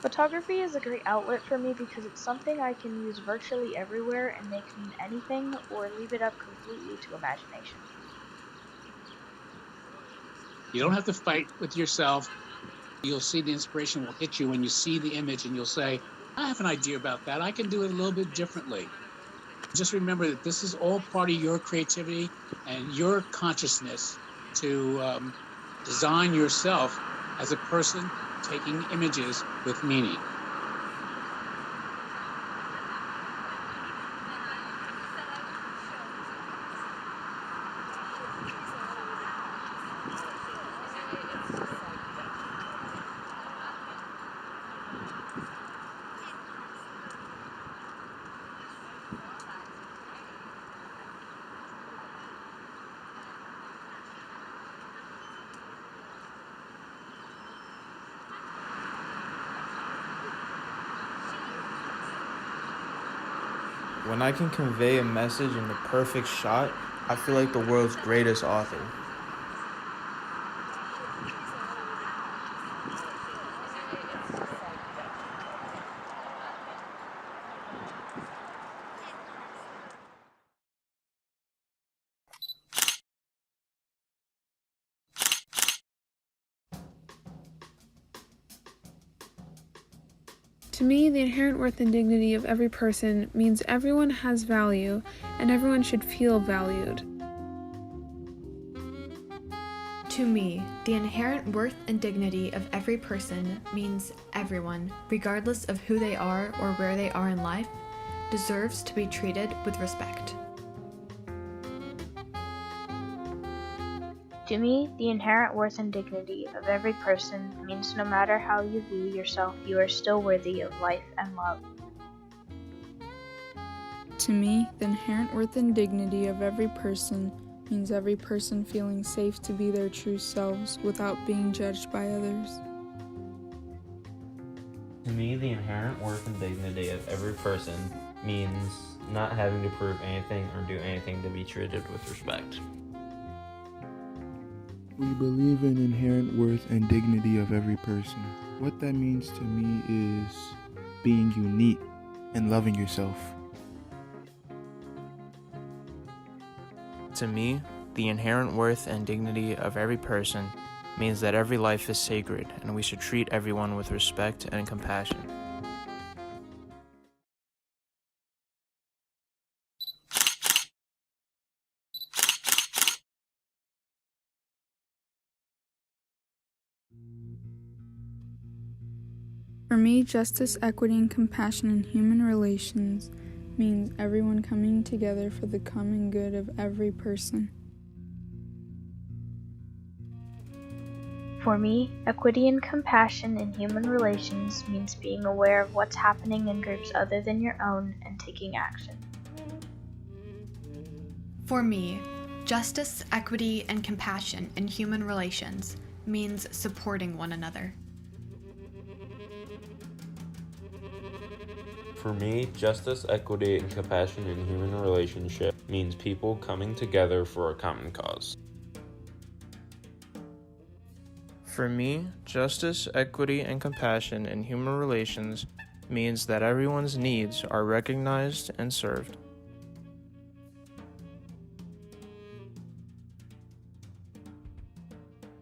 Photography is a great outlet for me because it's something I can use virtually everywhere and make mean anything or leave it up completely to imagination. You don't have to fight with yourself. You'll see the inspiration will hit you when you see the image and you'll say, I have an idea about that. I can do it a little bit differently. Just remember that this is all part of your creativity and your consciousness to design yourself as a person taking images with meaning. When I can convey a message in the perfect shot, I feel like the world's greatest author. To me, the inherent worth and dignity of every person means everyone has value, and everyone should feel valued. To me, the inherent worth and dignity of every person means everyone, regardless of who they are or where they are in life, deserves to be treated with respect. To me, the inherent worth and dignity of every person means no matter how you view yourself, you are still worthy of life and love. To me, the inherent worth and dignity of every person means every person feeling safe to be their true selves without being judged by others. To me, the inherent worth and dignity of every person means not having to prove anything or do anything to be treated with respect. We believe in inherent worth and dignity of every person. What that means to me is being unique and loving yourself. To me, the inherent worth and dignity of every person means that every life is sacred and we should treat everyone with respect and compassion. For me, justice, equity, and compassion in human relations means everyone coming together for the common good of every person. For me, equity and compassion in human relations means being aware of what's happening in groups other than your own and taking action. For me, justice, equity, and compassion in human relations means supporting one another. For me, justice, equity, and compassion in human relationship means people coming together for a common cause. For me, justice, equity, and compassion in human relations means that everyone's needs are recognized and served.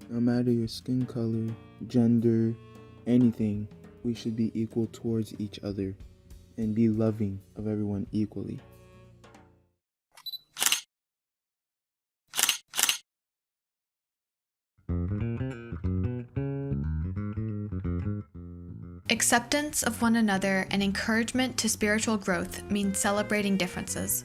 No matter your skin color, gender, anything, we should be equal towards each other and be loving of everyone equally. Acceptance of one another and encouragement to spiritual growth means celebrating differences.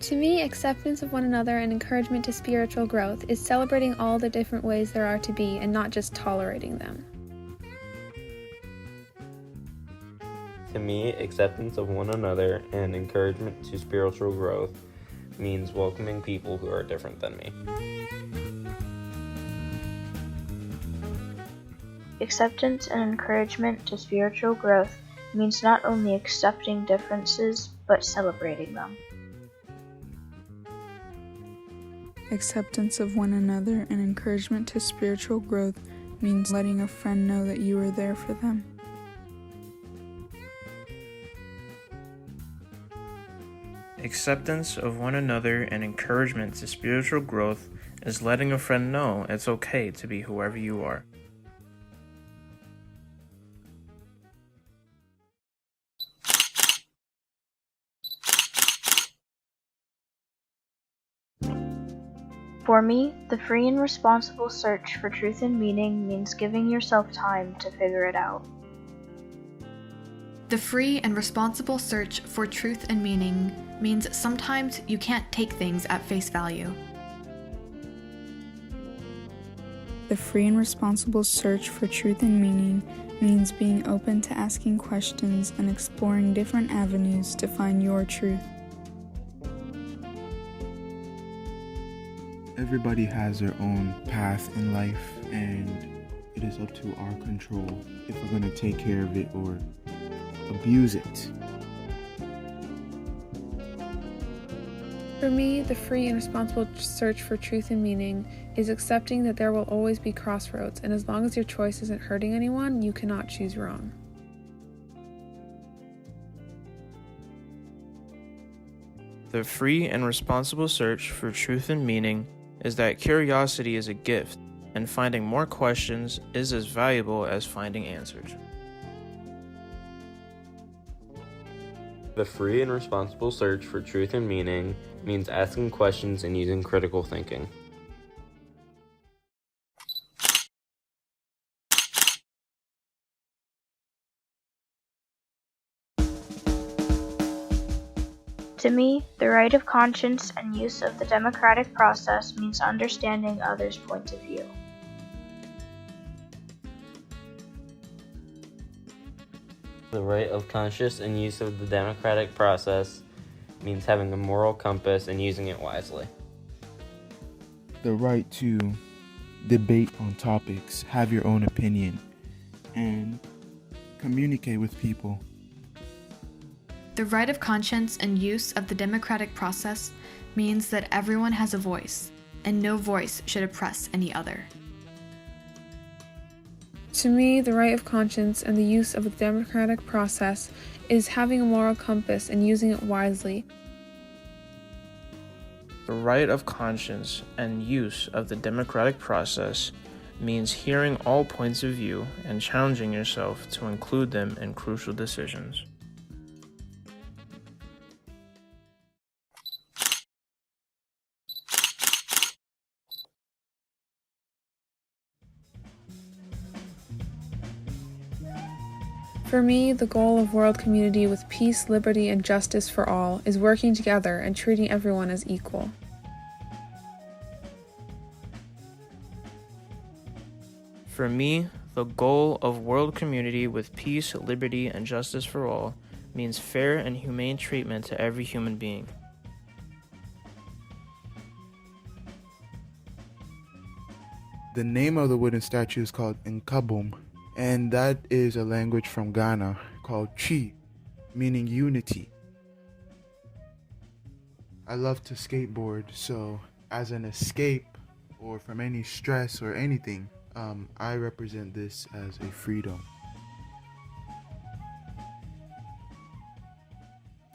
To me, acceptance of one another and encouragement to spiritual growth is celebrating all the different ways there are to be and not just tolerating them. To me, acceptance of one another and encouragement to spiritual growth means welcoming people who are different than me. Acceptance and encouragement to spiritual growth means not only accepting differences, but celebrating them. Acceptance of one another and encouragement to spiritual growth means letting a friend know that you are there for them. Acceptance of one another and encouragement to spiritual growth is letting a friend know it's okay to be whoever you are. For me, the free and responsible search for truth and meaning means giving yourself time to figure it out. The free and responsible search for truth and meaning means sometimes you can't take things at face value. The free and responsible search for truth and meaning means being open to asking questions and exploring different avenues to find your truth. Everybody has their own path in life, and it is up to our control if we're going to take care of it or abuse it. For me, the free and responsible search for truth and meaning is accepting that there will always be crossroads, and as long as your choice isn't hurting anyone, you cannot choose wrong. The free and responsible search for truth and meaning is that curiosity is a gift, and finding more questions is as valuable as finding answers. The free and responsible search for truth and meaning means asking questions and using critical thinking. To me, the right of conscience and use of the democratic process means understanding others' point of view. The right of conscience and use of the democratic process means having a moral compass and using it wisely. The right to debate on topics, have your own opinion, and communicate with people. The right of conscience and use of the democratic process means that everyone has a voice, and no voice should oppress any other. To me, the right of conscience and the use of the democratic process is having a moral compass and using it wisely. The right of conscience and use of the democratic process means hearing all points of view and challenging yourself to include them in crucial decisions. For me, the goal of world community with peace, liberty, and justice for all is working together and treating everyone as equal. For me, the goal of world community with peace, liberty, and justice for all means fair and humane treatment to every human being. The name of the wooden statue is called Nkabom, and that is a language from Ghana called Chi, meaning unity. I love to skateboard, so as an escape or from any stress or anything, I represent this as a freedom.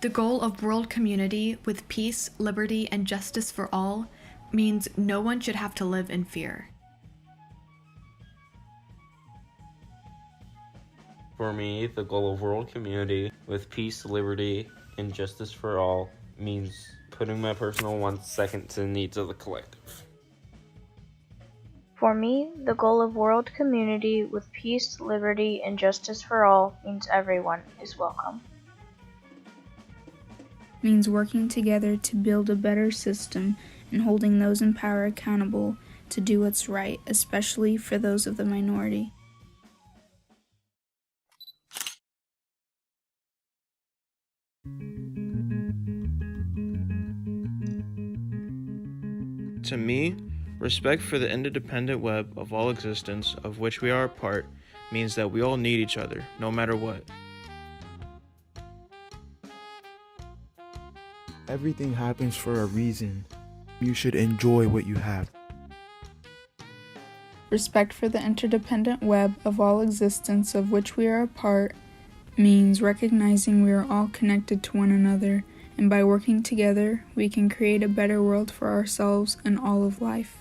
The goal of world community with peace, liberty, and justice for all means no one should have to live in fear. For me, the goal of world community with peace, liberty, and justice for all means putting my personal wants second to the needs of the collective. For me, the goal of world community with peace, liberty, and justice for all means everyone is welcome. Means working together to build a better system and holding those in power accountable to do what's right, especially for those of the minority. To me, respect for the interdependent web of all existence of which we are a part means that we all need each other, no matter what. Everything happens for a reason. You should enjoy what you have. Respect for the interdependent web of all existence of which we are a part means recognizing we are all connected to one another, and by working together, we can create a better world for ourselves and all of life.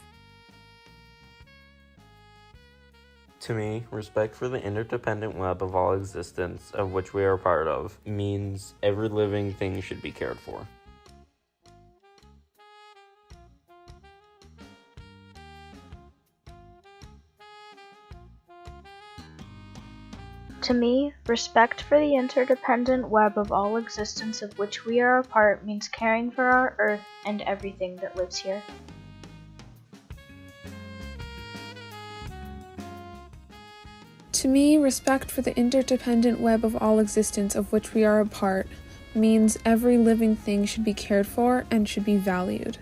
To me, respect for the interdependent web of all existence of which we are a part of means every living thing should be cared for. To me, respect for the interdependent web of all existence of which we are a part means caring for our Earth and everything that lives here. To me, respect for the interdependent web of all existence of which we are a part means every living thing should be cared for and should be valued.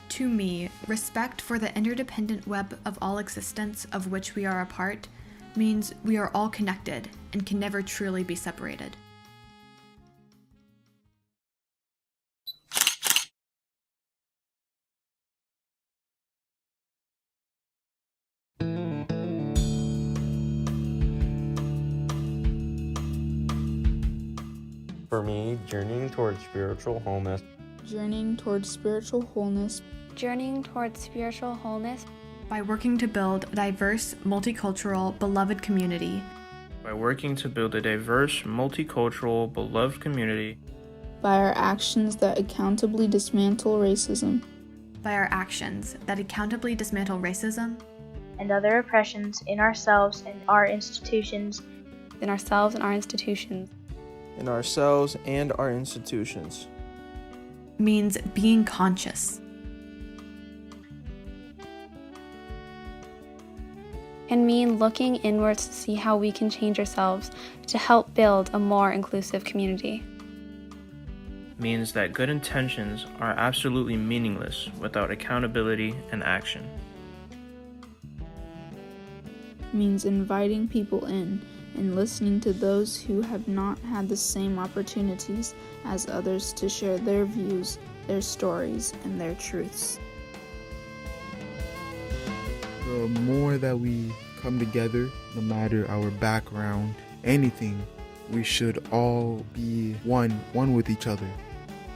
To me, respect for the interdependent web of all existence of which we are a part means we are all connected and can never truly be separated. For me, journeying towards spiritual wholeness. Journeying towards spiritual wholeness. Journeying towards spiritual wholeness. By working to build a diverse, multicultural, beloved community. By working to build a diverse, multicultural, beloved community. By our actions that accountably dismantle racism. By our actions that accountably dismantle racism. And other oppressions in ourselves and our institutions. In ourselves and our institutions. In ourselves and our institutions. Means being conscious. Can mean looking inwards to see how we can change ourselves to help build a more inclusive community. Means that good intentions are absolutely meaningless without accountability and action. Means inviting people in and listening to those who have not had the same opportunities as others to share their views, their stories, and their truths. The more that we come together, no matter our background, anything, we should all be one with each other.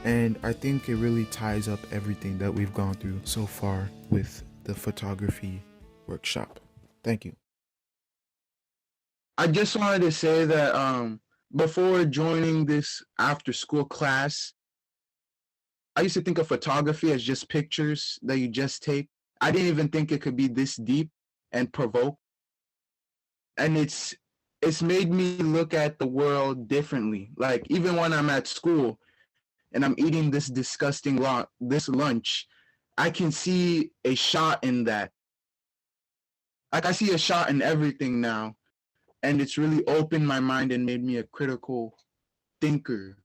And I think it really ties up everything that we've gone through so far with the photography workshop. Thank you. I just wanted to say that before joining this after school class, I used to think of photography as just pictures that you just take. I didn't even think it could be this deep and provoke. And it's made me look at the world differently. Like even when I'm at school and I'm eating this disgusting this lunch, I can see a shot in that. Like I see a shot in everything now. And it's really opened my mind and made me a critical thinker,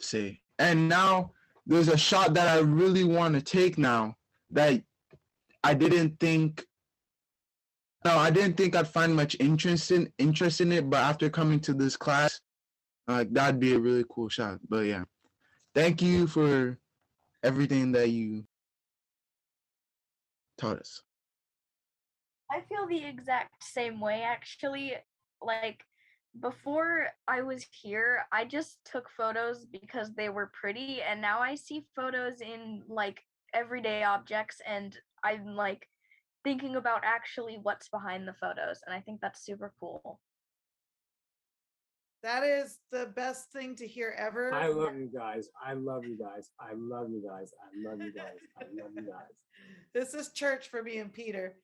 say. And now there's a shot that I really want to take now that I didn't think I'd find much interest in it, but after coming to this class, that'd be a really cool shot. But yeah, thank you for everything that you taught us. I feel the exact same way, actually. Like, before I was here, I just took photos because they were pretty, and now I see photos in, like, everyday objects, and I'm, like, thinking about actually what's behind the photos, and I think that's super cool. That is the best thing to hear ever. I love you guys. I love you guys. I love you guys. I love you guys. I love you guys. This is church for me and Peter.